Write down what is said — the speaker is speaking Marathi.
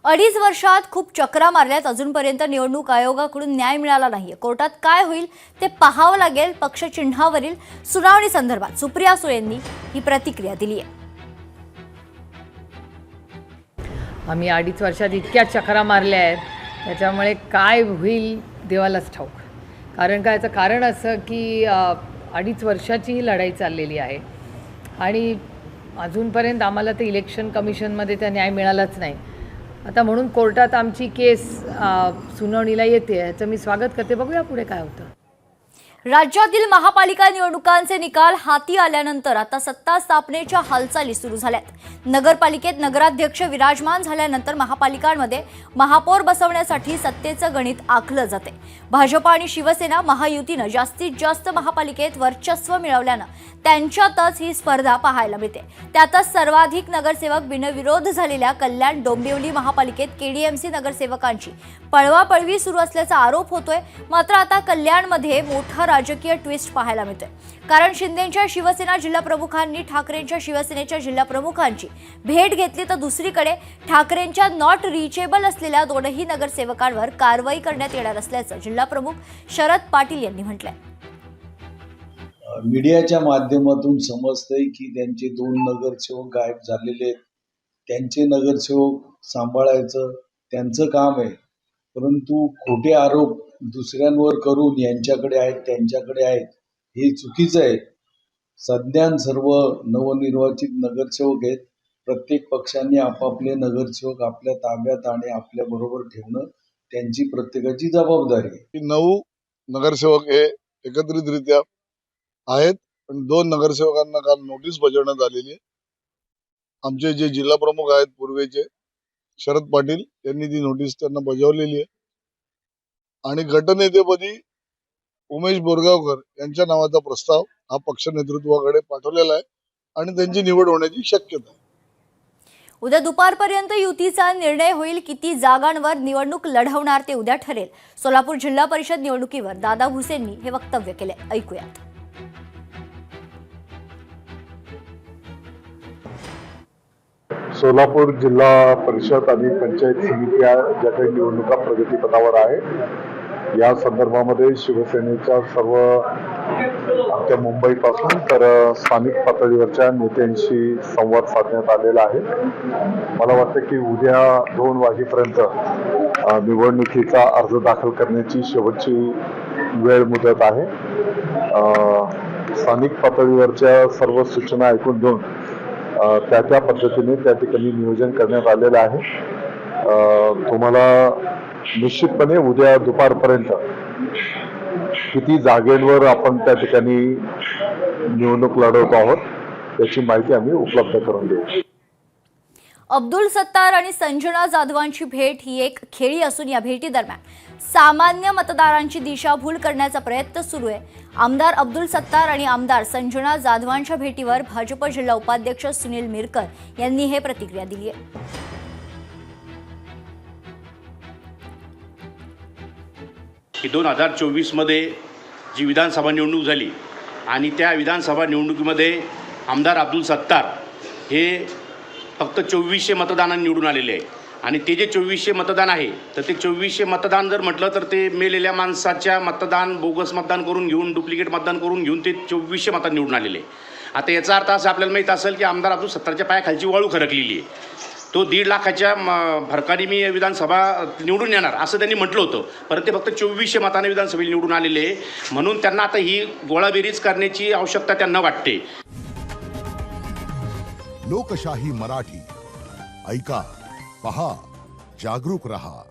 अडीच वर्षात खूप चक्रा मारल्यात, अजूनपर्यंत निवडणूक आयोगाकडून न्याय मिळाला नाहीये। कोर्टात काय होईल ते पाहावं लागेल। पक्ष चिन्हावरील सुनावणी संदर्भात सुप्रिया सुळेंनी ही प्रतिक्रिया दिली आहे। आम्ही अडीच वर्षात इतक्या चक्रा मारल्या आहेत, त्याच्यामुळे काय होईल देवालाच ठाऊक। कारण असं की अडीच वर्षाची ही लढाई चाललेली आहे आणि अजूनपर्यंत आम्हाला ते इलेक्शन कमिशनमध्ये त्या न्याय मिळालाच नाही। आता म्हणून कोर्टात आमची केस सुनावणीला येते, याचं मी स्वागत करते। बघूया पुढे काय होतं। राज्यातील महापालिका निवडणुकांचे निकाल हाती आल्यानंतर आता सत्ता स्थापनेच्या हालचाली सुरू झाल्यात। नगरपालिकेत नगराध्यक्ष विराजमान झाल्यानंतर महापालिकांमध्ये महापौर बसवण्यासाठी सत्तेचं गणित आखलं जाते। भाजप आणि शिवसेना महायुतीनं जास्तीत जास्त महापालिकेत वर्चस्व मिळवल्यानं त्यांच्यातच ही स्पर्धा पाहायला मिळते। त्यातच सर्वाधिक नगरसेवक बिनविरोध झालेल्या कल्याण डोंबिवली महापालिकेत केडीएमसी नगरसेवकांची पळवापळवी सुरू असल्याचा आरोप होतोय। मात्र आता कल्याणमध्ये मोठा राजकीय ट्विस्ट पाहायला मिळतोय, कारण शिंदेंच्या शिवसेना जिल्हाप्रमुखांनी ठाकरेंच्या शिवसेनेच्या जिल्हाप्रमुखांची भेट घेतली, तर दुसरीकडे ठाकरेंच्या नॉट रिचेबल असलेल्या दोनही नगरसेवकांवर कारवाई करण्यात येणार असल्याचं जिल्हाप्रमुख शरद पाटील यांनी म्हटलंय। मीडियाच्या माध्यमातून समजतंय की त्यांचे दोन नगरसेवक गायब झालेले आहेत। त्यांचे नगरसेवक सांभाळायचं त्यांचं काम आहे, परंतु खोटे आरोप दुसऱ्यांवर करून यांच्याकडे आहेत त्यांच्याकडे आहेत हे चुकीचं आहे। सध्या सर्व नवनिर्वाचित नगरसेवक आहेत। प्रत्येक पक्षाने आपापले नगरसेवक आपल्या ताब्यात आणि आपल्या बरोबर ठेवणं त्यांची प्रत्येकाची जबाबदारी आहे। 9 नगरसेवक हे एकत्रितरित्या आहेत, पण 2 नगरसेवकांना काल नोटीस बजावण्यात आलेली आहे। आमचे जे जिल्हा प्रमुख आहेत पूर्वेचे शरद पाटील यांनी ती नोटीस त्यांना बजावलेली आहे आणि गटनेतेपदी उमेश बोरगावकर यांच्या नावाचा प्रस्ताव हा पक्ष नेतृत्वाकडे पाठवलेला आहे आणि त्यांची निवड होण्याची शक्यता आहे। उद्या दुपारपर्यंत युतीचा निर्णय होईल। किती जागांवर निवडणूक लढवणार ते उद्या ठरेल। सोलापूर जिल्हा परिषद निवडणुकीवर दादा भुसेंनी हे वक्तव्य केले, ऐकूयात। सोलापूर जिल्हा परिषद आणि पंचायत समिती ज्या काही निवडणुका प्रगतीपथावर आहे, या संदर्भामध्ये शिवसेनेच्या सर्व आमच्या मुंबईपासून तर स्थानिक पातळीवरच्या नेत्यांशी संवाद साधण्यात आलेला आहे। मला वाटतं की उद्या 2 वाजेपर्यंत निवडणुकीचा अर्ज दाखल करण्याची शेवटची वेळ मुदत आहे। स्थानिक पातळीवरच्या सर्व सूचना ऐकून घेऊन त्या पद्धतीने त्या ठिकाणी नियोजन करण्यात आलेलं आहे। तुम्हाला निश्चितपणे उद्या दुपारपर्यंत किती जागेवर आपण त्या ठिकाणी निवडणूक लढवत आहोत याची माहिती आम्ही उपलब्ध करून देऊ। अब्दुल सत्तार आणि संजना जाधवांची भेट ही एक खेळी असून या भेटीदरम्यान सामान्य मतदारांची दिशाभूल करण्याचा प्रयत्न सुरू आहे। आमदार अब्दुल सत्तार आणि आमदार संजना जाधवांच्या भेटीवर भाजप जिल्हा उपाध्यक्ष सुनील मिरकर यांनी हे प्रतिक्रिया दिली आहे। 2024 मध्ये जी विधानसभा निवडणूक झाली आणि त्या विधानसभा निवडणुकीमध्ये आमदार अब्दुल सत्तार हे फक्त 2400 मतदानांनी निवडून आलेले आहे आणि ते जे 2400 मतदान आहे तर ते 2400 मतदान जर म्हटलं तर ते मेलेल्या माणसाच्या मतदान बोगस मतदान करून घेऊन डुप्लिकेट मतदान करून घेऊन ते 2400 मतांनी निवडून आलेले आहे। आता याचा अर्थ असा आपल्याला माहीत असेल की आमदार अब्दुल सत्तारच्या पायाखालची वाळू खरकलेली आहे। तो 1.5 लाखाच्या फरकाने मी विधानसभा निवडून येणार असं त्यांनी म्हटलं होतं, परंतु ते फक्त 2400 मताने विधानसभेला निवडून आलेले आहे। म्हणून त्यांना आता ही गोळाबेरीज करण्याची आवश्यकता त्यांना वाटते। लोकशाही मराठी ऐका, पहा, जागरूक रहा।